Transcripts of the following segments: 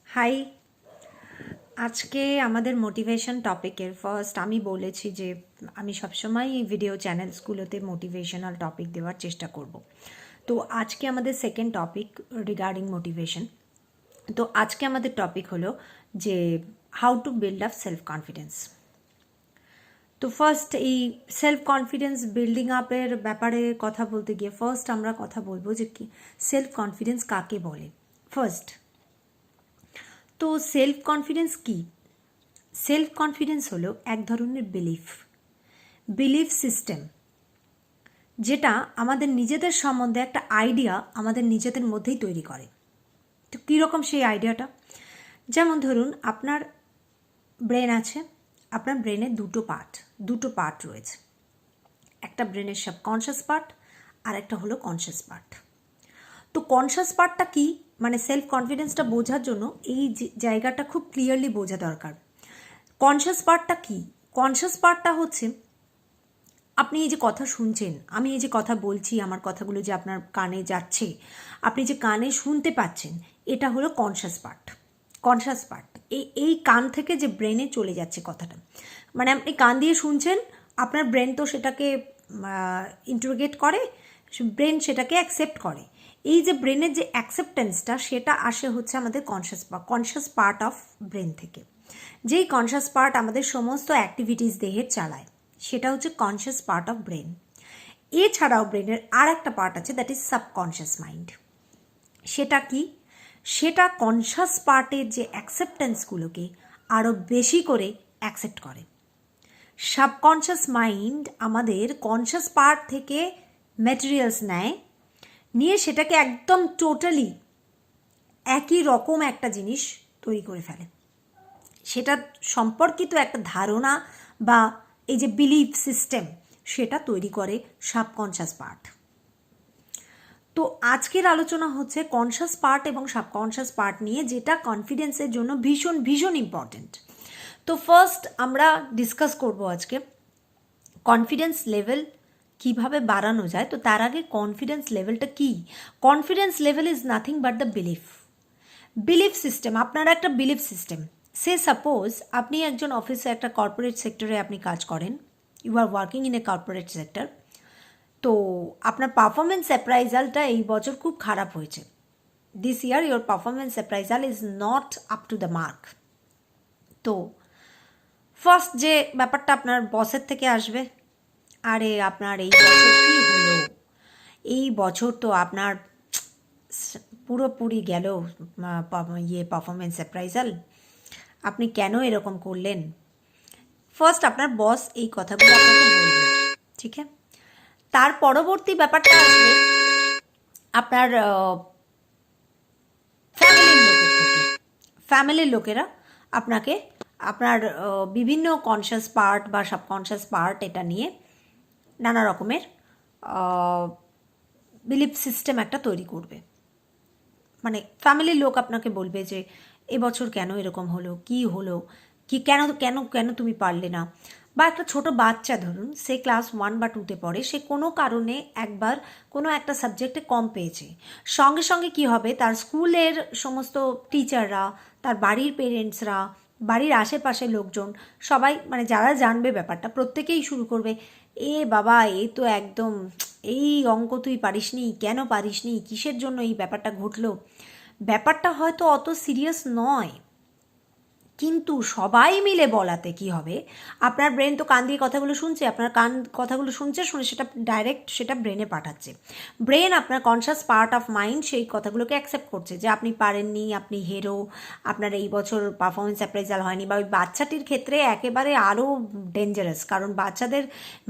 High, আজকে আমাদের motivation টপিকের ফার্স্ট আমি বলেছি যে আমি সবসময় এই ভিডিও চ্যানেলসগুলোতে মোটিভেশনাল টপিক দেওয়ার চেষ্টা করব। তো আজকে আমাদের সেকেন্ড টপিক রিগার্ডিং মোটিভেশন। তো আজকে আমাদের টপিক হলো যে how to build up self confidence. তো ফার্স্ট এই সেলফ কনফিডেন্স বিল্ডিং আপের ব্যাপারে কথা বলতে গিয়ে ফার্স্ট আমরা কথা বলবো যে কি সেলফ কনফিডেন্স কাকে বলে। ফার্স্ট তো সেলফ কনফিডেন্স কি? সেলফ কনফিডেন্স হলো এক ধরনের বিলিফ সিস্টেম, যেটা আমাদের নিজেদের সম্বন্ধে একটা আইডিয়া আমাদের নিজেদের মধ্যেই তৈরি করে। তো কীরকম সেই আইডিয়াটা? যেমন ধরুন আপনার ব্রেন আছে, আপনার ব্রেনের দুটো পার্ট রয়েছে। একটা ব্রেনের সাবকনশিয়াস পার্ট আর একটা হলো কনশিয়াস পার্ট। তো কনশিয়াস পার্টটা কি, মানে সেলফ কনফিডেন্সটা বোঝার জন্য এই জায়গাটা খুব ক্লিয়ারলি বোঝা দরকার। কনশিয়াস পার্টটা কি? কনশিয়াস পার্টটা হচ্ছে আপনি এই যে কথা শুনছেন, আমি এই যে কথা বলছি, আমার কথাগুলো যে আপনার কানে যাচ্ছে, আপনি যে কানে শুনতে পাচ্ছেন, এটা হলো কনশিয়াস পার্ট। এই কান থেকে যে ব্রেনে চলে যাচ্ছে কথাটা, মানে আপনি কান দিয়ে শুনছেন, আপনার ব্রেন তো সেটাকে ইন্টারোগেট করে, ব্রেন সেটাকে অ্যাকসেপ্ট করে। এই যে ব্রেনের যে অ্যাকসেপ্টেন্সটা, সেটা আসে হচ্ছে আমাদের কনশিয়াস পার্ট অফ ব্রেন থেকে। যেই কনশিয়াস পার্ট আমাদের সমস্ত অ্যাক্টিভিটিস দেহের চালায়, সেটা হচ্ছে কনশিয়াস পার্ট অফ ব্রেন। এছাড়াও ব্রেনের আর একটা পার্ট আছে, দ্যাট ইজ সাবকনশিয়াস মাইন্ড। সেটা কি? সেটা কনশিয়াস পার্টের যে অ্যাকসেপ্টেন্সগুলোকে আরও বেশি করে অ্যাকসেপ্ট করে। সাবকনশিয়াস মাইন্ড আমাদের কনশিয়াস পার্ট থেকে ম্যাটেরিয়ালস নিয়ে সেটাকে একদম টোটালি একই রকম একটা জিনিস তৈরি করে ফেলে। সেটা সম্পর্কিত একটা ধারণা বা এই যে বিলিফ সিস্টেম, সেটা তৈরি করে সাবকনশিয়াস পার্ট। তো আজকের আলোচনা হচ্ছে কনশিয়াস পার্ট এবং সাবকনশিয়াস পার্ট নিয়ে, যেটা কনফিডেন্সের জন্য ভীষণ ভীষণ ইম্পর্টেন্ট। তো ফার্স্ট আমরা ডিসকাস করব আজকে কনফিডেন্স লেভেল কিভাবে বাড়ানো যায়। তো তার আগে কনফিডেন্স লেভেলটা কি? Confidence level is nothing but the belief system. আপনার একটা বিলিফ সিস্টেম। সে সাপোজ আপনি একজন অফিসে, একটা কর্পোরেট সেক্টরে আপনি কাজ করেন, you are working in a corporate sector. তো আপনার পারফরমেন্স অ্যাপ্রাইজালটা এই বছর খুব খারাপ হয়েছে। This year your performance appraisal is not up to the mark. তো ফার্স্ট যে ব্যাপারটা আপনার বসের থেকে আসবে, আরে আপনার এই বছর কী হলো, এই বছর তো আপনার পুরোপুরি গেল পারফরমেন্স অ্যাপ্রাইজাল, আপনি কেন এরকম করলেন? ফার্স্ট আপনার বস এই কথাগুলো আপনাকে বলবে, ঠিক আছে? তার পরবর্তী ব্যাপারটা আসবে আপনার ফ্যামিলির লোকেরা আপনাকে আপনার বিভিন্ন কনশিয়াস পার্ট বা সাবকনশিয়াস পার্ট এটা নিয়ে নানা রকমের বিলিফ সিস্টেম একটা তৈরি করবে। মানে ফ্যামিলির লোক আপনাকে বলবে যে এবছর কেন এরকম হলো, কি হলো, কি কেন কেন কেন তুমি পারলে না। বা একটা ছোট বাচ্চা ধরুন, সে ক্লাস 1 বা 2-তে পড়ে, সে কোনো কারণে একবার কোনো একটা সাবজেক্টে কম পেয়েছে, সঙ্গে সঙ্গে কি হবে, তার স্কুলের সমস্ত টিচাররা, তার বাড়ির পেরেন্টসরা, বাড়ির আশেপাশের লোকজন সবাই, মানে যারা জানবে ব্যাপারটা, প্রত্যেকেই শুরু করবে, এ বাবা এ তো একদম, এই অঙ্ক তুই পারিসনি, কেন পারিসনি, কিসের জন্য এই ব্যাপারটা ঘটলো। ব্যাপারটা হয়তো অত সিরিয়াস নয়, কিন্তু সবাই মিলে বলাতে কি হবে, আপনার ব্রেন তো কান দিয়ে কথাগুলো শুনছে, আপনার কান কথাগুলো শুনছে, শুনে সেটা ডাইরেক্ট সেটা ব্রেনে পাঠাচ্ছে। ব্রেন আপনার কনশাস পার্ট অফ মাইন্ড সেই কথাগুলোকে অ্যাকসেপ্ট করছে যে আপনি পারেননি, আপনি হেরো, আপনার এই বছর পারফরমেন্স অ্যাপ্রাইজাল হয়নি। বা ওই বাচ্চাটির ক্ষেত্রে একেবারে আরও ডেঞ্জারাস, কারণ বাচ্চাদের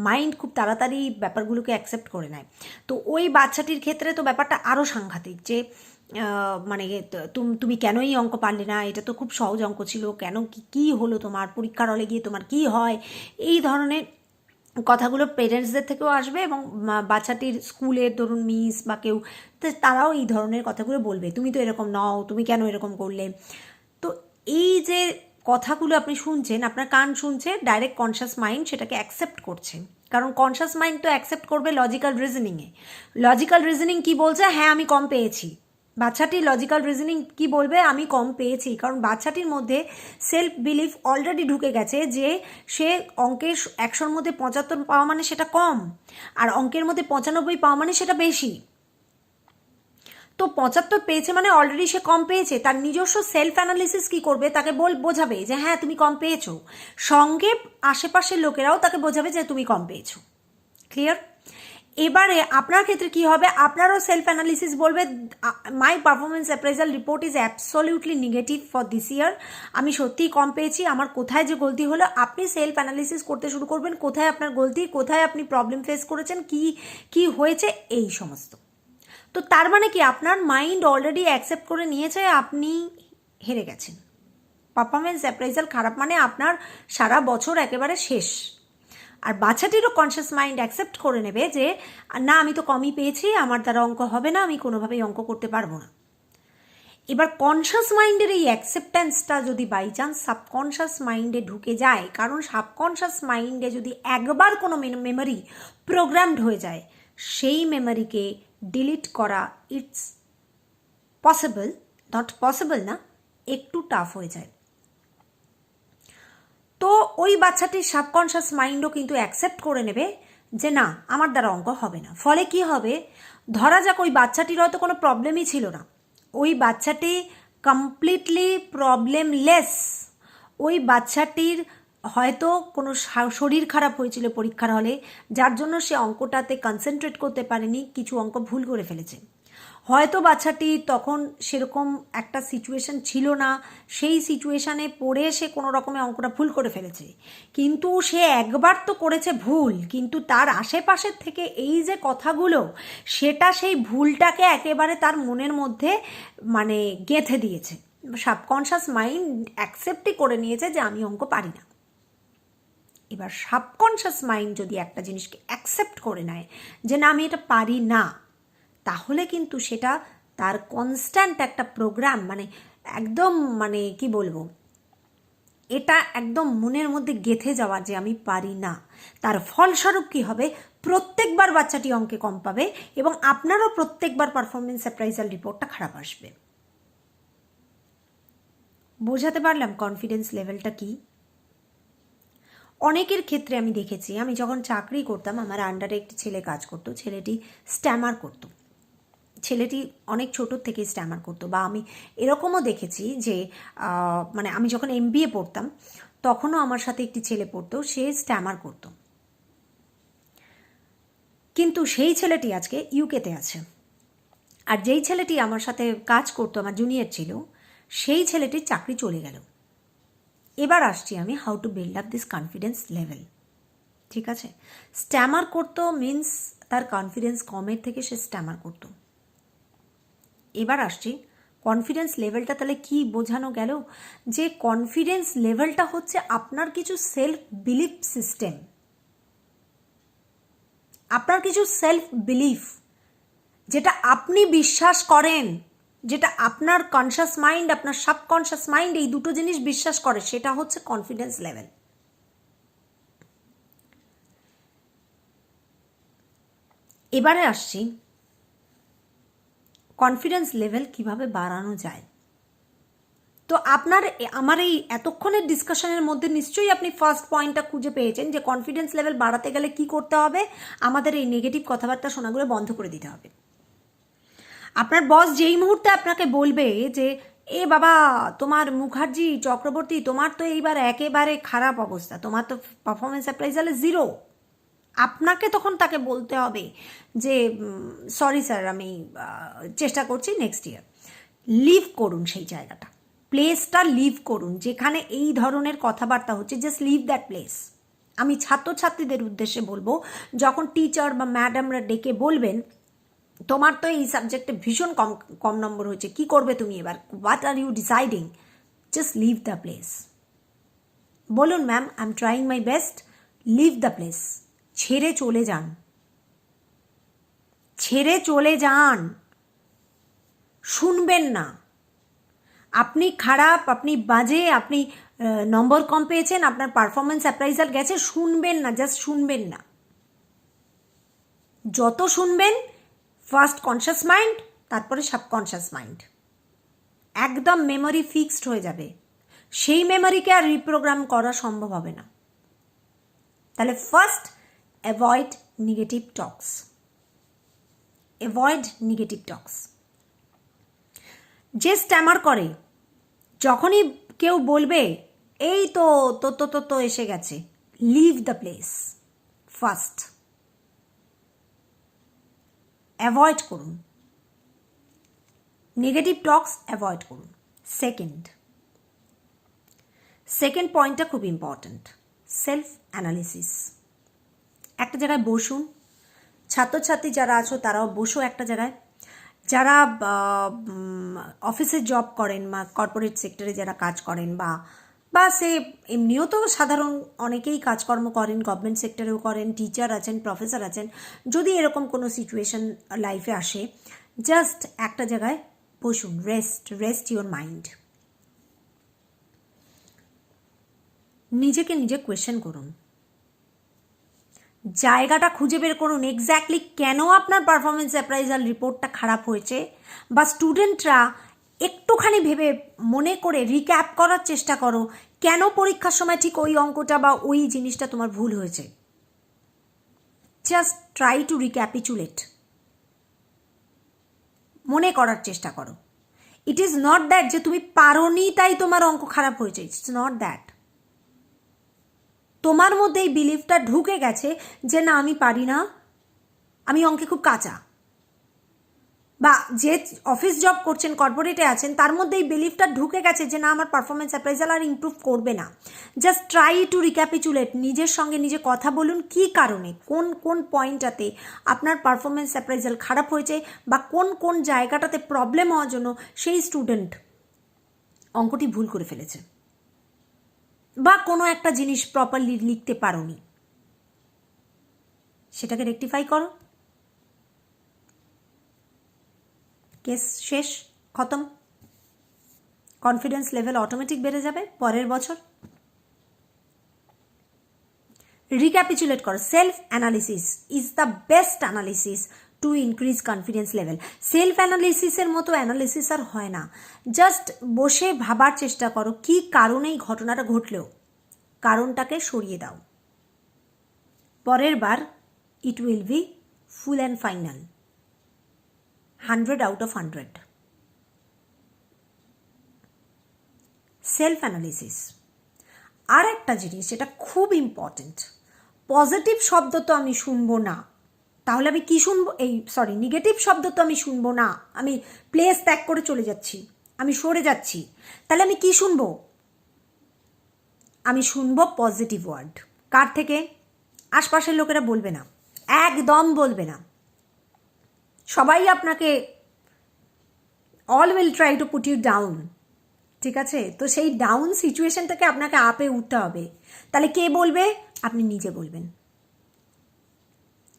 মাইন্ড খুব তাড়াতাড়ি ব্যাপারগুলোকে অ্যাকসেপ্ট করে নেয়। তো ওই বাচ্চাটির ক্ষেত্রে তো ব্যাপারটা আরও সাংঘাতিক, যে মানে তুমি কেন এই অঙ্ক পারলে না, এটা তো খুব সহজ অঙ্ক ছিল, কেন কি হলো তোমার, পরীক্ষার হলে গিয়ে তোমার কি হয়, এই ধরনের কথাগুলো পেরেন্টসদের থেকেও আসবে। এবং বাচ্চাটির স্কুলের ধরুন মিস বা কেউ, তারাও এই ধরনের কথাগুলো বলবে, তুমি তো এরকম নও, তুমি কেন এরকম করলে। তো এই যে কথাগুলো আপনি শুনছেন, আপনার কান শুনছে, ডাইরেক্ট কনশাস মাইন্ড সেটাকে অ্যাকসেপ্ট করছে, কারণ কনশাস মাইন্ড তো অ্যাকসেপ্ট করবে লজিক্যাল রিজনিংয়ে। লজিক্যাল রিজনিং কি বলছে, হ্যাঁ আমি কম পেয়েছি, বাচ্চাটির লজিক্যাল রিজনিং কি বলবে, আমি কম পেয়েছি, কারণ বাচ্চাটির মধ্যে সেলফ বিলিফ অলরেডি ঢুকে গেছে যে সে অঙ্কের 100-র মধ্যে 75 পাওয়া মানে সেটা কম, আর অঙ্কের মধ্যে 95 পাওয়া মানে সেটা বেশি। তো 75 পেয়েছে মানে অলরেডি সে কম পেয়েছে। তার নিজস্ব সেলফ অ্যানালিসিস কি করবে, তাকে বোঝাবে যে হ্যাঁ তুমি কম পেয়েছো, সঙ্গে আশেপাশের লোকেরাও তাকে বোঝাবে যে তুমি কম পেয়েছো। ক্লিয়ার? এবারে আপনার ক্ষেত্রে কি হবে, আপনারও সেলফ অ্যানালিসিস বলবে my performance appraisal report is absolutely negative for this year, আমি সত্যিই কম পেয়েছি, আমার কোথায় যে গলতি হলো। আপনি সেলফ অ্যানালিসিস করতে শুরু করবেন, কোথায় আপনার গলতি, কোথায় আপনি প্রবলেম ফেস করেছেন, কি হয়েছে, এই সমস্ত। তো তার মানে কি, আপনার মাইন্ড অলরেডি অ্যাকসেপ্ট করে নিয়েছে আপনি হেরে গেছেন। পারফরমেন্স অ্যাপ্রাইজাল খারাপ মানে আপনার সারা বছর একেবারে শেষ। আর বাচ্চাটিরও কনসিয়াস মাইন্ড অ্যাকসেপ্ট করে নেবে যে না আমি তো কমই পেয়েছি, আমার দ্বারা অঙ্ক হবে না, আমি কোনোভাবেই অঙ্ক করতে পারবো না। এবার কনসিয়াস মাইন্ডের এই অ্যাকসেপ্টেন্সটা যদি বাই চান্স সাবকনশিয়াস মাইন্ডে ঢুকে যায়, কারণ সাবকনশিয়াস মাইন্ডে যদি একবার কোনো মেমোরি প্রোগ্রামড হয়ে যায়, সেই মেমোরিকে ডিলিট করা ইটস পসিবল, নট পসিবল না, একটু টাফ হয়ে যায়। তো ওই বাচ্চাটির সাবকনশিয়াস মাইন্ডও কিন্তু অ্যাকসেপ্ট করে নেবে যে না আমার দ্বারা অঙ্ক হবে না। ফলে কি হবে, ধরা যাক ওই বাচ্চাটির হয়তো কোনো প্রবলেমই ছিল না, ওই বাচ্চাটি কমপ্লিটলি প্রবলেমলেস, ওই বাচ্চাটির হয়তো কোনো শরীর খারাপ হয়েছিল পরীক্ষার হলে, যার জন্য সে অঙ্কটাতে কনসেন্ট্রেট করতে পারেনি, কিছু অঙ্ক ভুল করে ফেলেছে। হয়তো বাচ্চাটি তখন সেরকম একটা সিচুয়েশন ছিল না, সেই সিচুয়েশানে পড়ে সে কোনো রকমের অঙ্কটা ভুল করে ফেলেছে, কিন্তু সে একবার তো করেছে ভুল, কিন্তু তার আশেপাশের থেকে এই যে কথাগুলো, সেটা সেই ভুলটাকে একেবারে তার মনের মধ্যে মানে গেঁথে দিয়েছে। সাবকনশিয়াস মাইন্ড অ্যাকসেপ্টই করে নিয়েছে যে আমি অঙ্ক পারি না। এবার সাবকনশিয়াস মাইন্ড যদি একটা জিনিসকে অ্যাকসেপ্ট করে নেয় যে না আমি এটা পারি না, তাহলে কিন্তু সেটা তার কনস্ট্যান্ট একটা প্রোগ্রাম, মানে একদম মানে কি বলবো, এটা একদম মনের মধ্যে গেঁথে যাওয়া যে আমি পারি না। তার ফলস্বরূপ কি হবে, প্রত্যেকবার বাচ্চাটি অঙ্কে কম পাবে এবং আপনারও প্রত্যেকবার পারফরমেন্স অ্যাপ্রাইজাল রিপোর্টটা খারাপ আসবে। বোঝাতে পারলাম কনফিডেন্স লেভেলটা কি? অনেকের ক্ষেত্রে আমি দেখেছি, আমি যখন চাকরি করতাম আমার আন্ডারে একটি ছেলে কাজ করতো, ছেলেটি স্ট্যামার করতো, ছেলেটি অনেক ছোটোর থেকে স্ট্যামার করতো। বা আমি এরকমও দেখেছি যে মানে আমি যখন MBA পড়তাম তখনও আমার সাথে একটি ছেলে পড়তো, সে স্ট্যামার করতো, কিন্তু সেই ছেলেটি আজকে ইউকেতে আছে। আর যেই ছেলেটি আমার সাথে কাজ করতো, আমার জুনিয়র ছিল, সেই ছেলেটির চাকরি চলে গেল। এবার আসছি আমি how to build up this confidence level. ঠিক আছে, স্ট্যামার করতো মিন্স তার কনফিডেন্স কমের থেকে সে স্ট্যামার করতো। এবার আসছি কনফিডেন্স লেভেলটা, তাহলে কি বোঝানো গেল, যে কনফিডেন্স লেভেলটা হচ্ছে আপনার কিছু সেলফ বিলিফ সিস্টেম, আপনার কিছু সেলফ বিলিফ, যেটা আপনি বিশ্বাস করেন, যেটা আপনার কনশাস মাইন্ড, আপনার সাবকনশাস মাইন্ড এই দুটো জিনিস বিশ্বাস করে, সেটা হচ্ছে কনফিডেন্স লেভেল। এবারে আসছি কনফিডেন্স লেভেল কিভাবে বাড়ানো যায়। তো আমার এই এতক্ষণের ডিসকাশনের মধ্যে নিশ্চয়ই আপনি ফার্স্ট পয়েন্টটা খুঁজে পেয়েছেন যে কনফিডেন্স লেভেল বাড়াতে গেলে কি করতে হবে, আমাদের এই নেগেটিভ কথাবার্তা শোনাগুলো বন্ধ করে দিতে হবে। আপনার বস যেই মুহূর্তে আপনাকে বলবে যে এ বাবা তোমার মুখার্জি চক্রবর্তী, তোমার তো এইবার একেবারে খারাপ অবস্থা, তোমার তো পারফরমেন্স অ্যাপ্রাইজালে 0, আপনাকে তখন তাকে বলতে হবে যে সরি স্যার, আমি চেষ্টা করছি, নেক্সট ইয়ার। লিভ করুন সেই জায়গাটা, প্লেসটা লিভ করুন যেখানে এই ধরনের কথাবার্তা হচ্ছে, জাস্ট লিভ দ্যাট প্লেস। আমি ছাত্রছাত্রীদের উদ্দেশ্যে বলবো, যখন টিচার বা ম্যাডামরা ডেকে বলবেন তোমার তো এই সাবজেক্টে ভীষণ কম কম নম্বর হয়েছে, কি করবে তুমি এবার, what are you deciding, just leave the place. বলুন ma'am I am trying my best, leave the place, ছেড়ে চলে যান, ছেড়ে চলে যান, শুনবেন না। আপনি খারাপ, আপনি বাজে, আপনি নম্বর কম পেয়েছেন, আপনার পারফরমেন্স অ্যাপ্রাইজাল গেছে, শুনবেন না, জাস্ট শুনবেন না। যত শুনবেন ফার্স্ট কনশাস মাইন্ড তারপরে সাবকনশিয়াস মাইন্ড, একদম মেমোরি ফিক্সড হয়ে যাবে, সেই মেমোরিকে আর রিপ্রোগ্রাম করা সম্ভব হবে না। তাহলে first, avoid negative talks, avoid negative টক্স। যে স্ট্যামার করে, যখনই কেউ বলবে এই তো তো তো তো তো এসে গেছে, leave the place. First avoid করুন, নেগেটিভ টক্স অ্যাভয়েড করুন। সেকেন্ড পয়েন্টটা খুব ইম্পর্ট্যান্ট, সেলফ অ্যানালিসিস। একটা জায়গায় বসুন, ছাত্রছাত্রী যারা আছো তারাও বসো একটা জায়গায়, যারা অফিসে জব করেন বা কর্পোরেট সেক্টরে যারা কাজ করেন বা সে এমনিও তো সাধারণ অনেকেই কাজকর্ম করেন, গভর্নমেন্ট সেক্টরেও করেন, টিচার আছেন, প্রফেসর আছেন। যদি এরকম কোনো সিচুয়েশন লাইফে আসে, জাস্ট একটা জায়গায় বসুন, রেস্ট ইওর মাইন্ড। নিজেকে নিজে কোয়েশ্চেন করুন, জায়গাটা খুঁজে বের করুন এক্স্যাক্টলি কেন আপনার পারফরমেন্স অ্যাপ্রাইজাল রিপোর্টটা খারাপ হয়েছে, বা স্টুডেন্টরা একটুখানি ভেবে মনে করে রিক্যাপ করার চেষ্টা করো কেন পরীক্ষার সময় ঠিক ওই অঙ্কটা বা ওই জিনিসটা তোমার ভুল হয়েছে। জাস্ট ট্রাই টু রিক্যাপিচুলেট, মনে করার চেষ্টা করো। ইট ইজ নট দ্যাট যে তুমি পারোনি তাই তোমার অঙ্ক খারাপ হয়েছে, ইটস নট দ্যাট। তোমার মধ্যে এই বিলিফটা ঢুকে গেছে যে না আমি পারি না, আমি অঙ্কে খুব কাঁচা, বা যে অফিস জব করছেন, কর্পোরেটে আছেন, তার মধ্যে এই বিলিফটা ঢুকে গেছে যে না আমার পারফরমেন্স অ্যাপ্রাইজাল আর ইমপ্রুভ করবে না। জাস্ট ট্রাই টু রিক্যাপিচুলেট, নিজের সঙ্গে নিজে কথা বলুন কী কারণে, কোন কোন পয়েন্টটাতে আপনার পারফরমেন্স অ্যাপ্রাইজাল খারাপ হয়েছে, বা কোন কোন জায়গাটাতে প্রবলেম হওয়ার জন্য সেই স্টুডেন্ট অঙ্কটি ভুল করে ফেলেছে, বা কোনো একটা জিনিস প্রপারলি লিখতে পারোনি, সেটাকে রেকটিফাই করো। কেস শেষ, খতম। কনফিডেন্স লেভেল অটোমেটিক বেড়ে যাবে পরের বছর। রিক্যাপিচুলেট করো, self analysis is the best analysis to increase confidence level. Self অ্যানালিসিসের মতো অ্যানালিসিস আর হয় না। জাস্ট বসে ভাবার চেষ্টা করো কী কারণে এই ঘটনাটা ঘটলেও কারণটাকে সরিয়ে দাও। পরের বার it will be full and final, 100 out of 100। Self analysis. আর একটা জিনিস যেটা খুব ইম্পর্টেন্ট, পজিটিভ শব্দ তো আমি শুনবো না, তাহলে আমি কি শুনবো, নেগেটিভ শব্দ তো আমি শুনবো না, আমি প্লেস ত্যাগ করে চলে যাচ্ছি, আমি সরে যাচ্ছি, তাহলে আমি কি শুনবো? আমি শুনবো পজিটিভ ওয়ার্ড। কার থেকে? আশপাশের লোকেরা বলবে না, একদম বলবে না। সবাই আপনাকে all will try to put you down, ঠিক আছে? তো সেই ডাউন সিচুয়েশন থেকে আপনাকে আপে উঠতে হবে। তাহলে কে বলবে? আপনি নিজে বলবেন,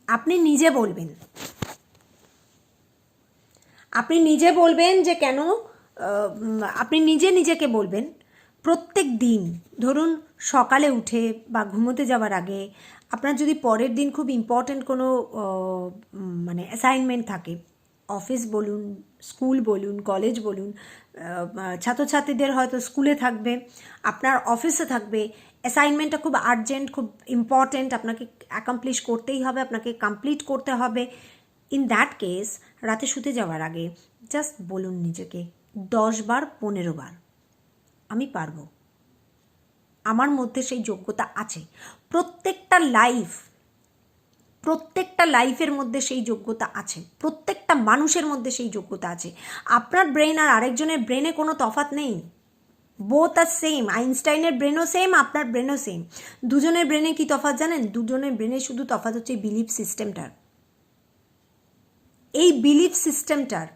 আপনি নিজে বলবেন, আপনি নিজে বলবেন যে কেন, আপনি নিজে নিজেকে বলবেন প্রত্যেক দিন। ধরুন সকালে উঠে বা ঘুমোতে যাওয়ার আগে আপনার যদি পরের দিন খুব ইম্পর্ট্যান্ট কোনো মানে অ্যাসাইনমেন্ট থাকে, অফিস বলুন, স্কুল বলুন, কলেজ বলুন, ছাত্রছাত্রীদের হয়তো স্কুলে থাকবে, আপনার অফিসে থাকবে, অ্যাসাইনমেন্টটা খুব আর্জেন্ট, খুব ইম্পর্ট্যান্ট, আপনাকে অ্যাকমপ্লিশ করতেই হবে, আপনাকে কমপ্লিট করতে হবে। ইন দ্যাট কেস রাতে শুতে যাওয়ার আগে জাস্ট বলুন নিজেকে 10 বার 15 বার, আমি পারবো, আমার মধ্যে সেই যোগ্যতা আছে। প্রত্যেকটা লাইফের মধ্যে সেই যোগ্যতা আছে, প্রত্যেকটা মানুষের মধ্যে সেই যোগ্যতা আছে। আপনার ব্রেন আর আরেকজনের ব্রেনে কোনো তফাৎ নেই, বোথ আর সেম। আইনস্টাইনের ব্রেনও সেম, আপনার ব্রেনও সেম। দুজনের ব্রেনে কি তফাৎ জানেন? দুজনের ব্রেনে শুধু তফাৎ হচ্ছে বিলিফ সিস্টেমটার। এই বিলিফ সিস্টেমটার,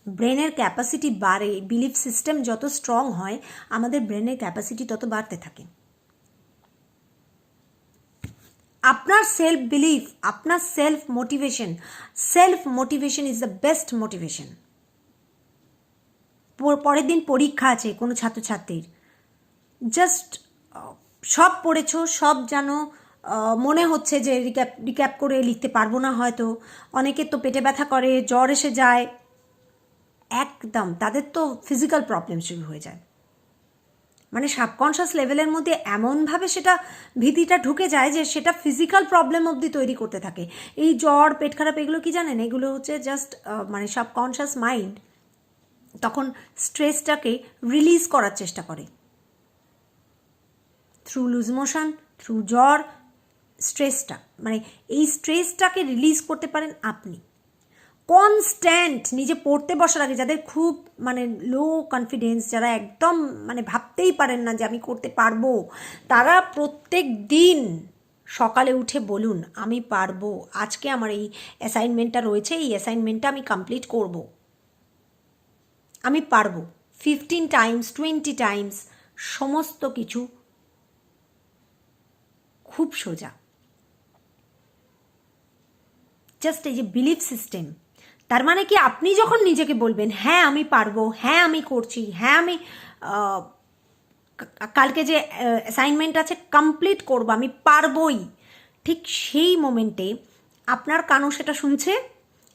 ব্রেনের ক্যাপাসিটি বাড়ে, বিলিফ সিস্টেম যত স্ট্রং হয় আমাদের ব্রেনের ক্যাপাসিটি তত বাড়তে থাকে। আপনার সেলফ বিলিফ, আপনার self motivation is the best motivation. পরের দিন পরীক্ষা আছে কোনো ছাত্রছাত্রীর, জাস্ট সব পড়েছো, সব জানো, মনে হচ্ছে যে রিক্যাপ করে লিখতে পারবো না হয়তো, অনেকের তো পেটে ব্যথা করে, জ্বর এসে যায়, একদম তাদের তো ফিজিক্যাল প্রবলেম শুরু হয়ে যায়। মানে সাবকনশাস লেভেলের মধ্যে এমনভাবে সেটা ভীতিটা ঢুকে যায় যে সেটা ফিজিক্যাল প্রবলেম অবধি তৈরি করতে থাকে। এই জ্বর, পেট খারাপ, এগুলো কি জানেন, এগুলো হচ্ছে জাস্ট মানে সাবকনশাস মাইন্ড তখন স্ট্রেসটাকে রিলিজ করার চেষ্টা করে থ্রু লুজ মোশন, থ্রু জ্বর। স্ট্রেসটা মানে এই স্ট্রেসটাকে রিলিজ করতে পারেন আপনি কনস্ট্যান্ট নিজে পড়তে বসার আগে। যাদের খুব মানে লো কনফিডেন্স, যারা একদম মানে ভাবতেই পারেন না যে আমি করতে পারবো, তারা প্রত্যেক দিন সকালে উঠে বলুন আমি পারবো, আজকে আমার এই অ্যাসাইনমেন্টটা রয়েছে, এই অ্যাসাইনমেন্টটা আমি কমপ্লিট করব, আমি পারবো। 15 টাইমস, 20 টাইমস, সমস্ত কিছু খুব সোজা। জাস্ট এই যে বিলিফ সিস্টেম, তার মানে কি আপনি যখন নিজেকে বলবেন হ্যাঁ আমি পারবো, হ্যাঁ আমি করছি, হ্যাঁ আমি কালকে যে অ্যাসাইনমেন্ট আছে কমপ্লিট করবো, আমি পারবই, ঠিক সেই মোমেন্টে আপনার কানও সেটা শুনছে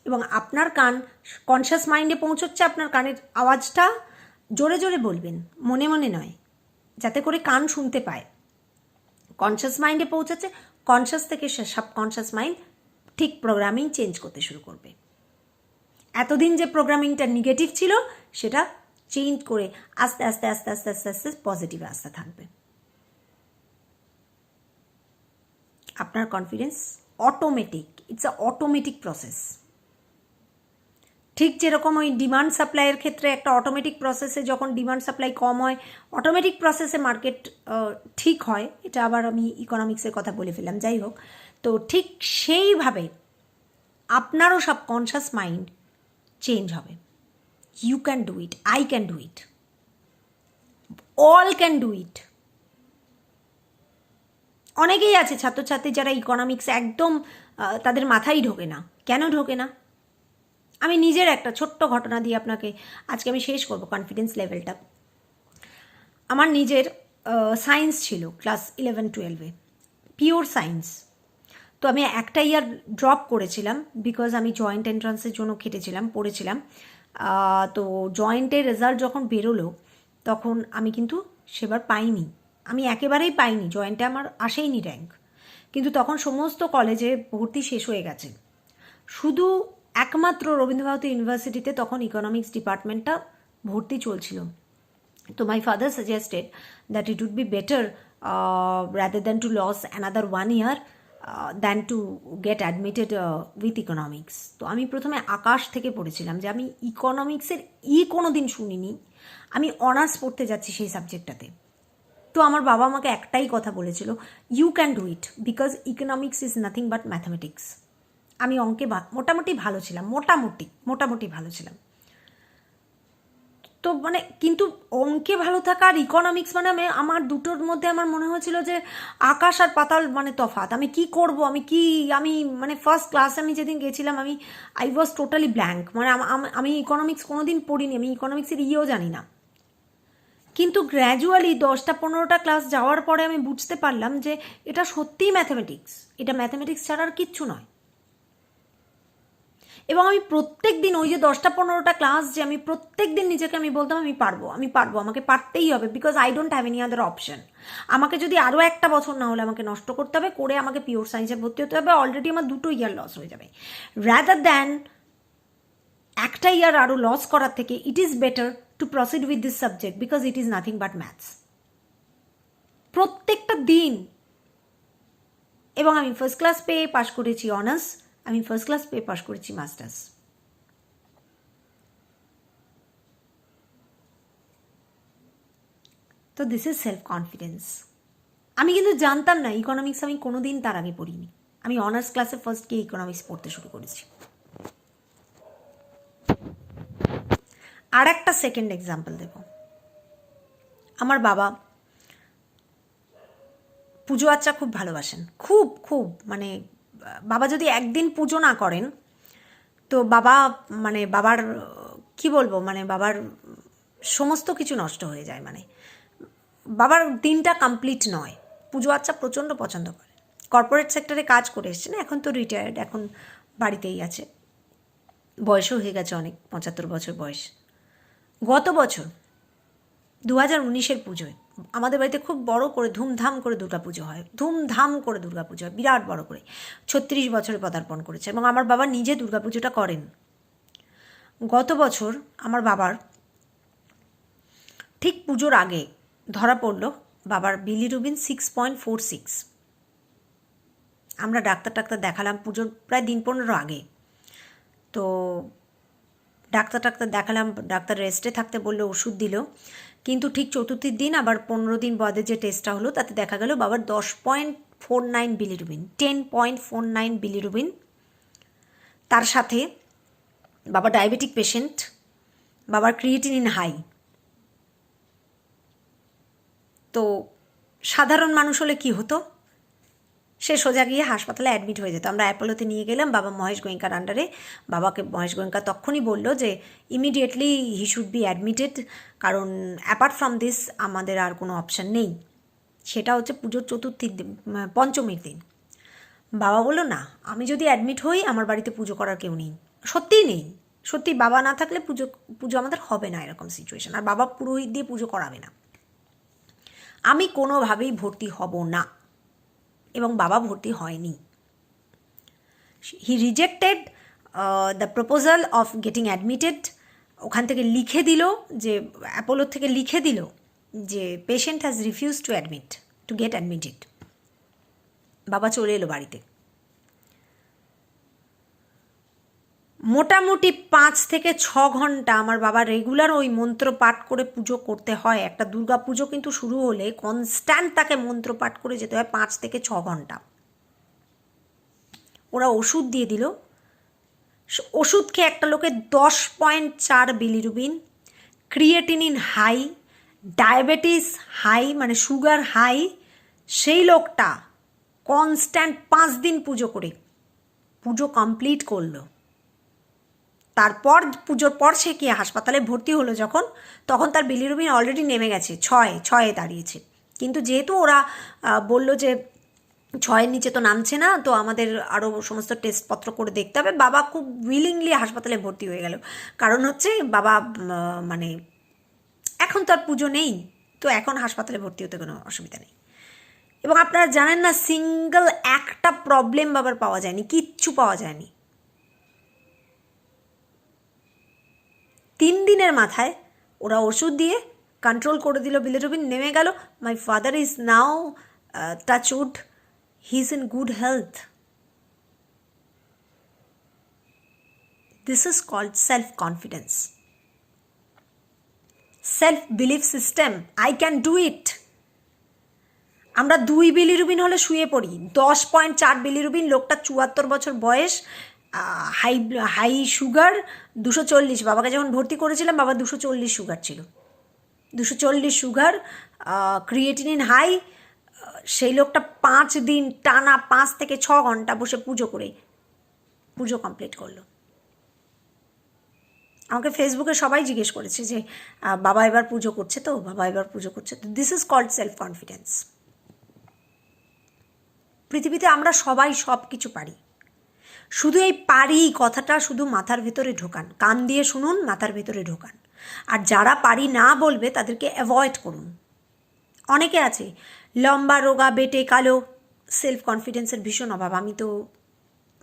এবং আপনার কান কনশাস মাইন্ডে পৌঁছচ্ছে। আপনার কানের আওয়াজটা জোরে জোরে বলবেন, মনে মনে নয়, যাতে করে কান শুনতে পায়। কনশাস মাইন্ডে পৌঁছাচ্ছে, কনশাস থেকে সাবকনশাস মাইন্ড ঠিক প্রোগ্রামিং চেঞ্জ করতে শুরু করবে। এতদিন যে প্রোগ্রামিংটা নেগেটিভ ছিল সেটা চেঞ্জ করে আস্তে আস্তে আস্তে আস্তে আস্তে আস্তে পজিটিভে আসতে থাকবে। আপনার confidence automatic, it's a automatic process. ঠিক যেরকম ওই ডিমান্ড সাপ্লাইয়ের ক্ষেত্রে একটা অটোমেটিক প্রসেসে যখন ডিমান্ড সাপ্লাই কম হয় অটোমেটিক প্রসেসে মার্কেট ঠিক হয়, এটা আবার আমি ইকোনমিক্সের কথা বলে ফেললাম, যাই হোক। তো ঠিক সেইভাবে আপনারও সাবকনশাস মাইন্ড চেঞ্জ হবে। You can do it, I can do it, all can do it. অনেকেই আছে ছাত্রছাত্রী যারা ইকোনমিক্স একদম তাদের মাথায় ঢোকে না। কেন ঢোকে না? আমি নিজের একটা ছোট্ট ঘটনা দিয়ে আপনাকে আজকে আমি শেষ করব কনফিডেন্স লেভেলটা। আমার নিজের সায়েন্স ছিল ক্লাস 11-12-এ, পিওর সায়েন্স। তো আমি একটা ইয়ার ড্রপ করেছিলাম বিকজ আমি জয়েন্ট এন্ট্রান্সের জন্য খেটেছিলাম, পড়েছিলাম। তো জয়েন্টের রেজাল্ট যখন বেরোলো তখন আমি কিন্তু সেবার পাইনি, আমি একেবারেই পাইনি, জয়েন্টে আমার আসেইনি র্যাঙ্ক। কিন্তু তখন সমস্ত কলেজে ভর্তি শেষ হয়ে গেছে, শুধু একমাত্র রবীন্দ্রভারতী ইউনিভার্সিটিতে তখন ইকোনমিক্স ডিপার্টমেন্টটা ভর্তি চলছিল। তো my father suggested that it would be better rather than to loss another 1 year than to get admitted with economics. তো আমি প্রথমে আকাশ থেকে পড়েছিলাম যে আমি ইকোনমিক্সের কোনো দিন শুনিনি, আমি অনার্স পড়তে যাচ্ছি সেই সাবজেক্টটাতে। তো আমার বাবা আমাকে একটাই কথা বলেছিল, you can do it because economics is nothing but mathematics. আমি অঙ্কে মোটামুটি ভালো ছিলাম, মোটামুটি ভালো ছিলাম। তো মানে কিন্তু অঙ্কে ভালো থাকা আর ইকোনমিক্স মানে আমার দুটোর মধ্যে আমার মনে হয়েছিল যে আকাশ আর পাতাল মানে তফাৎ। আমি কি করব, আমি মানে ফার্স্ট ক্লাসে আমি যেদিন গেছিলাম আই ওয়াজ টোটালি ব্ল্যাঙ্ক। মানে আমি ইকোনমিক্স কোনোদিন পড়িনি, আমি ইকোনমিক্সের জানি না। কিন্তু গ্র্যাজুয়ালি 10-15টা ক্লাস যাওয়ার পরে আমি বুঝতে পারলাম যে এটা সত্যিই ম্যাথামেটিক্স, এটা ম্যাথামেটিক্স ছাড়া আর কিচ্ছু নয়। এবং আমি প্রত্যেক দিন ওই যে 10-15টা ক্লাস যে আমি প্রত্যেক দিন নিজেকে আমি বলতাম আমি পারবো, আমাকে পারতেই হবে, because I don't have any other option. আমাকে যদি আরও একটা বছর না হলে আমাকে নষ্ট করতে হবে, করে আমাকে পিওর সায়েন্সে ভর্তি হতে হবে, অলরেডি আমার 2 ইয়ার লস হয়ে যাবে। রাদার দ্যান একটা ইয়ার আরও লস করার থেকে it is better to proceed with this subject because it is nothing but maths. প্রত্যেকটা দিন। এবং আমি ফার্স্ট ক্লাস পেয়ে পাশ করেছি অনার্স, আমি ফার্স্ট ক্লাস পেয়ে পাশ করেছি মাস্টার্স। তো দিস ইজ সেলফ কনফিডেন্স। আমি কিন্তু জানতাম না ইকোনমিক্স আমি কোনোদিন তার আগে পড়িনি, আমি অনার্স ক্লাসে ফার্স্ট গিয়ে ইকোনমিক্স পড়তে শুরু করেছি। আর একটা সেকেন্ড এক্সাম্পল দেব। আমার বাবা পুজো আচ্চা খুব ভালোবাসেন, খুব মানে বাবা যদি একদিন পুজো না করেন তো মানে বাবার কি বলবো, মানে বাবার সমস্ত কিছু নষ্ট হয়ে যায়, মানে বাবার দিনটা কমপ্লিট নয়। পুজো আচ্চা প্রচণ্ড পছন্দ করে। কর্পোরেট সেক্টরে কাজ করে এসছেন, এখন তো রিটায়ার্ড, এখন বাড়িতেই আছে, বয়সও হয়ে গেছে অনেক, 75 বছর বয়স। গত বছর 2019-এর পুজোয় আমাদের বাড়িতে খুব বড় করে ধুমধাম করে দুর্গাপুজো হয়, ধুমধাম করে দুর্গাপুজো হয়, বিরাট বড় করে। 36 বছরে পদার্পণ করেছে এবং আমার বাবা নিজে দুর্গাপুজোটা করেন। গত বছর আমার বাবার ঠিক পুজোর আগে ধরা পড়ল বাবার বিলিরুবিন 6.46। আমরা ডাক্তার দেখালাম পুজোর প্রায় দিন 15 আগে। তো ডাক্তার দেখালাম, ডাক্তার রেস্টে থাকতে বললো, ওষুধ দিল, কিন্তু ঠিক চতুর্থীর দিন আবার 15 দিন বাদে যে টেস্টটা হলো তাতে দেখা গেল বাবার 10.49 বিলিরুবিন, 10.49 বিলিরুবিন। তার সাথে বাবা ডায়াবেটিক পেশেন্ট, বাবার ক্রিয়েটিনিন হাই। তো সাধারণ মানুষ হলে কি হতো, সে সোজা গিয়ে হাসপাতালে অ্যাডমিট হয়ে যেত। আমরা অ্যাপোলোতে নিয়ে গেলাম বাবা মহেশ গোয়েঙ্কার আন্ডারে। বাবাকে মহেশ গোয়েঙ্কা তখনই বলল যে immediately he should be admitted, কারণ অ্যাপার্ট ফ্রম দিস আমাদের আর কোনো অপশান নেই। সেটা হচ্ছে পুজোর চতুর্থীর দিন, পঞ্চমীর দিন। বাবা বললো না, আমি যদি অ্যাডমিট হই আমার বাড়িতে পুজো করার কেউ নেই। সত্যিই নেই, সত্যি বাবা না থাকলে পুজো আমাদের হবে না, এরকম সিচুয়েশন। আর বাবা পুরোহিত দিয়ে পুজো করাবে না, আমি কোনোভাবেই ভর্তি হব না। এবং বাবা ভর্তি হয়নি। He rejected the proposal of getting admitted. ওখান থেকে লিখে দিল, যে অ্যাপোলোর থেকে লিখে দিল যে patient has refuse to get admitted. বাবা চলে এলো বাড়িতে। মোটামুটি 5 থেকে 6 ঘন্টা আমার বাবা রেগুলার ওই মন্ত্র পাঠ করে পুজো করতে হয়। একটা দুর্গা পুজো কিন্তু শুরু হলে কনস্ট্যান্ট তাকে মন্ত্র পাঠ করে যেতে হয় 5 থেকে 6 ঘন্টা। ওরা ওষুধ দিয়ে দিল, ওষুধ খেয়ে একটা লোকের 10.4 bilirubin, creatinine high, diabetes high, মানে সুগার হাই। সেই লোকটা কনস্ট্যান্ট 5 দিন পুজো করে পুজো কমপ্লিট করলো। তারপর পুজোর পর সে কি হাসপাতালে ভর্তি হলো যখন, তখন তার বিলিরুবিন অলরেডি নেমে গেছে, 6 দাঁড়িয়েছে। কিন্তু যেহেতু ওরা বলল যে 6-এর নিচে তো নামছে না, তো আমাদের আরও সমস্ত টেস্টপত্র করে দেখতে হবে, বাবা খুব উইলিংলি হাসপাতালে ভর্তি হয়ে গেল। কারণ হচ্ছে বাবা মানে এখন তো আর পুজো নেই, তো এখন হাসপাতালে ভর্তি হতে কোনো অসুবিধা নেই। এবং আপনারা জানেন না, সিঙ্গেল একটা প্রবলেম বাবার পাওয়া যায়নি, কিচ্ছু পাওয়া যায়নি। 3 দিনের মাথায় ওরা ওষুধ দিয়ে কন্ট্রোল করে দিল, বিলিরুবিন নেমে গেল। My father is now touch wood, he is in good health. This is called self confidence, self belief system. I can do it. আমরা 2 বিলিরুবিন হলে শুয়ে পড়ি, 10.4 বিলিরুবিন, লোকটা 74 বছর বয়স, হাই সুগার 240। বাবাকে যখন ভর্তি করেছিলাম বাবা 240 সুগার ছিল, 240 সুগার, ক্রিয়েটিনিন হাই। সেই লোকটা 5 দিন টানা 5 থেকে 6 ঘন্টা বসে পুজো করে পুজো কমপ্লিট করলো। আমাকে ফেসবুকে সবাই জিজ্ঞেস করেছে যে বাবা এবার পুজো করছে তো, বাবা এবার পুজো করছে তো। This is called self confidence. পৃথিবীতে আমরা সবাই সব কিছু পারি, শুধু এই পারি কথাটা শুধু মাথার ভেতরে ঢোকান, কান দিয়ে শুনুন, মাথার ভেতরে ঢোকান। আর যারা পারি না বলবে তাদেরকে অ্যাভয়েড করুন। অনেকে আছে লম্বা, রোগা, বেটে, কালো, সেলফ কনফিডেন্সের ভীষণ অভাব। আমি তো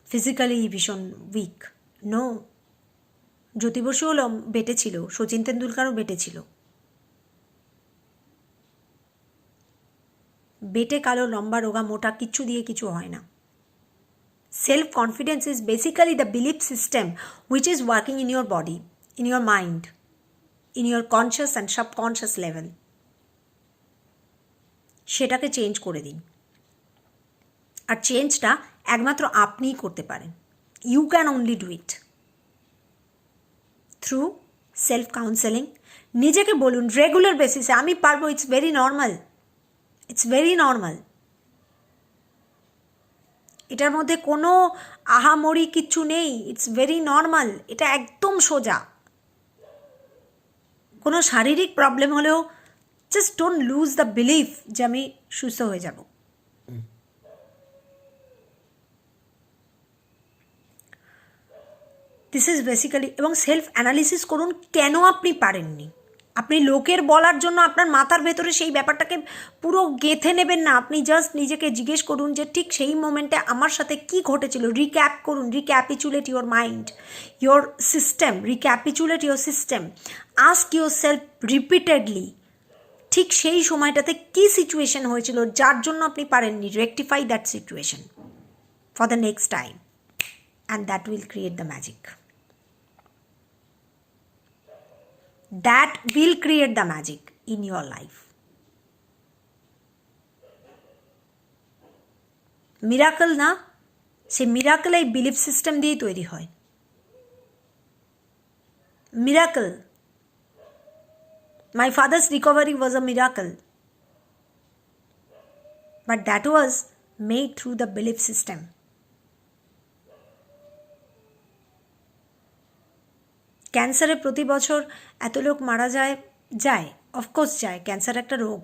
ফিজিক্যালি ভীষণ উইক। নো, জ্যোতি বসুও বেটে ছিল, সচিন তেন্ডুলকারও বেটে ছিল। বেটে, কালো, লম্বা, রোগা, মোটা কিচ্ছু দিয়ে কিছু হয় না। Self confidence is basically the belief system which is working in your body, in your mind, in your conscious and subconscious level. সেটাকে চেঞ্জ করে দিন। আর চেঞ্জটা একমাত্র আপনিই করতে পারেন। You can only do it through self counselling. নিজেকে বলুন রেগুলার বেসিসে, আমি পারবো। It's very normal, it's very normal. এটার মধ্যে কোনো আহামরি কিচ্ছু নেই, ইটস ভেরি নর্মাল। এটা একদম সোজা। কোনো শারীরিক প্রবলেম হলেও just don't lose the belief যে আমি সুস্থ হয়ে যাব। দিস ইজ বেসিক্যালি, এবং সেলফ অ্যানালিসিস করুন কেন আপনি পারেননি। আপনি লোকের বলার জন্য আপনার মাথার ভেতরে সেই ব্যাপারটাকে পুরো গেঁথে নেবেন না। আপনি জাস্ট নিজেকে জিজ্ঞেস করুন যে ঠিক সেই মোমেন্টে আমার সাথে কি ঘটেছিল। রিক্যাপ করুন, recapitulate your mind, your system, recapitulate your system. Ask your self repeatedly ঠিক সেই সময়টাতে কী সিচুয়েশন হয়েছিল যার জন্য আপনি পারেননি। Rectify that situation for the next time, and that will create the magic. That will create the magic in your life. Miracle না, সে miracle এই বিলিফ সিস্টেম দিয়েই তৈরি হয়। Miracle, my father's recovery was a miracle, but that was made through the belief system. ক্যান্সারে প্রতি বছর এত লোক মারা যায় অফকোর্স যায়, ক্যান্সার একটা রোগ।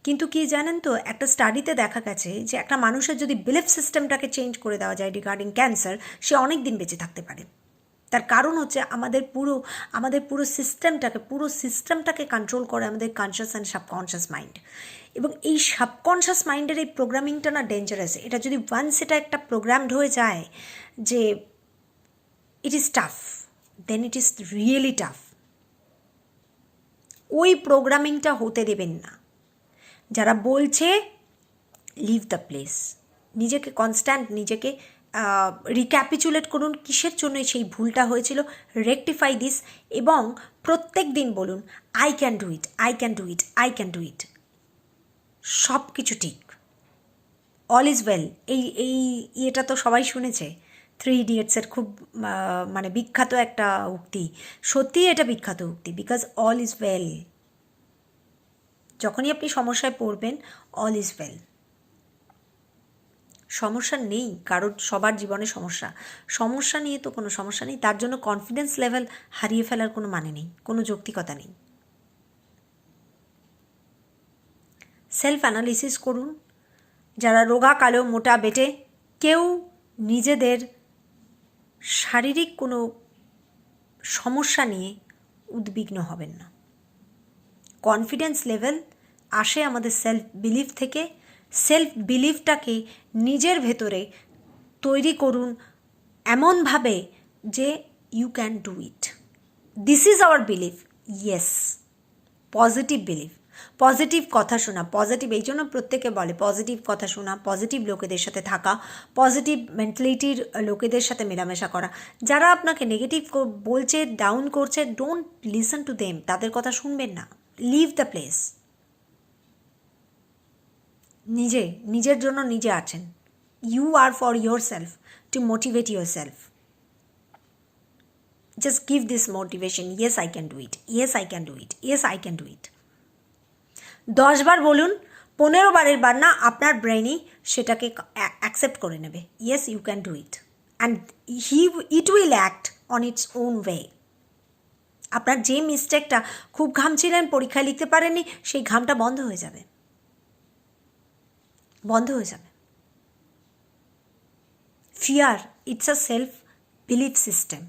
কিন্তু কি জানেন তো, একটা স্টাডিতে দেখা গেছে যে একটা মানুষের যদি বিলিফ সিস্টেমটাকে চেঞ্জ করে দেওয়া যায় রিগার্ডিং ক্যান্সার, সে অনেক দিন বেঁচে থাকতে পারে। তার কারণ হচ্ছে আমাদের পুরো সিস্টেমটাকে কন্ট্রোল করে আমাদের কনশাস অ্যান্ড সাবকনশাস মাইন্ড। এবং এই সাবকনশাস মাইন্ডের এই প্রোগ্রামিংটা না ডেঞ্জারাস। এটা যদি ওয়ান্স এটা একটা প্রোগ্রামড হয়ে যায় যে it is tough, then it is really tough. ওই প্রোগ্রামিংটা হতে দেবেন না। যারা বলছে লিভ দ্য প্লেস, নিজেকে কনস্ট্যান্ট নিজেকে রিক্যাপিচুলেট করুন কিসের জন্য সেই ভুলটা হয়েছিল, রেকটিফাই দিস, এবং প্রত্যেক দিন বলুন I can do it, I can do it, I can do ইট। সব কিছু ঠিক, অল ইজ ওয়েল। এটা তো সবাই শুনেছে, 3 ইডিয়টসের খুব মানে বিখ্যাত একটা উক্তি। সত্যিই এটা বিখ্যাত উক্তি, বিকজ অল ইজ ওয়েল। যখনই আপনি সমস্যায় পড়বেন, অল ইজ ওয়েল। সমস্যা নেই কারোর, সবার জীবনে সমস্যা নিয়ে তো কোনো সমস্যা নেই। তার জন্য কনফিডেন্স লেভেল হারিয়ে ফেলার কোনো মানে নেই, কোনো যৌক্তিকতা নেই। সেলফ অ্যানালিসিস করুন। যারা রোগা, কালো, মোটা, বেটে, কেউ নিজেদের শারীরিক কোনো সমস্যা নিয়ে উদ্বিগ্ন হবেন না। কনফিডেন্স লেভেল আসে আমাদের সেলফ বিলিফ থেকে। সেলফ বিলিফটাকে নিজের ভেতরে তৈরি করুন এমনভাবে যে you can do it. This is our belief. Yes, positive belief, positive কথা শোনা, পজিটিভ, এই জন্য প্রত্যেকে বলে পজিটিভ কথা শোনা, পজিটিভ লোকেদের সাথে থাকা, পজিটিভ মেন্টালিটির লোকেদের সাথে মেলামেশা করা। যারা আপনাকে নেগেটিভ বলছে, ডাউন করছে, ডোন্ট লিসন টু দেম, তাদের কথা শুনবেন না। Leave the place. নিজের জন্য নিজে আছেন। You are for yourself, to motivate yourself. Just give this motivation, yes I can do it, yes I can do it, yes I can do it. 10 বার বলুন, 15 বারের বার না আপনার ব্রেনই সেটাকে অ্যাকসেপ্ট করে নেবে। Yes you can do it, and it will act on its own way. আপনার যে মিস্টেকটা, খুব ঘামছিলেন, পরীক্ষায় লিখতে পারেননি, সেই ঘামটা বন্ধ হয়ে যাবে, বন্ধ হয়ে যাবে। Fear, it's a self belief system.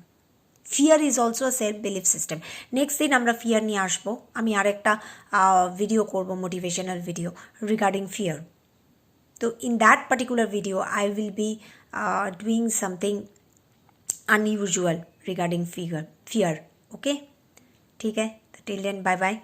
Fear is also a self belief system. Next দিন আমরা ফিয়ার নিয়ে আসবো। আমি আরেকটা ভিডিও করব, মোটিভেশনাল ভিডিও রিগার্ডিং ফিয়ার। তো in that particular video I will be doing something unusual regarding fear. Okay, ठीक है, till then bye bye.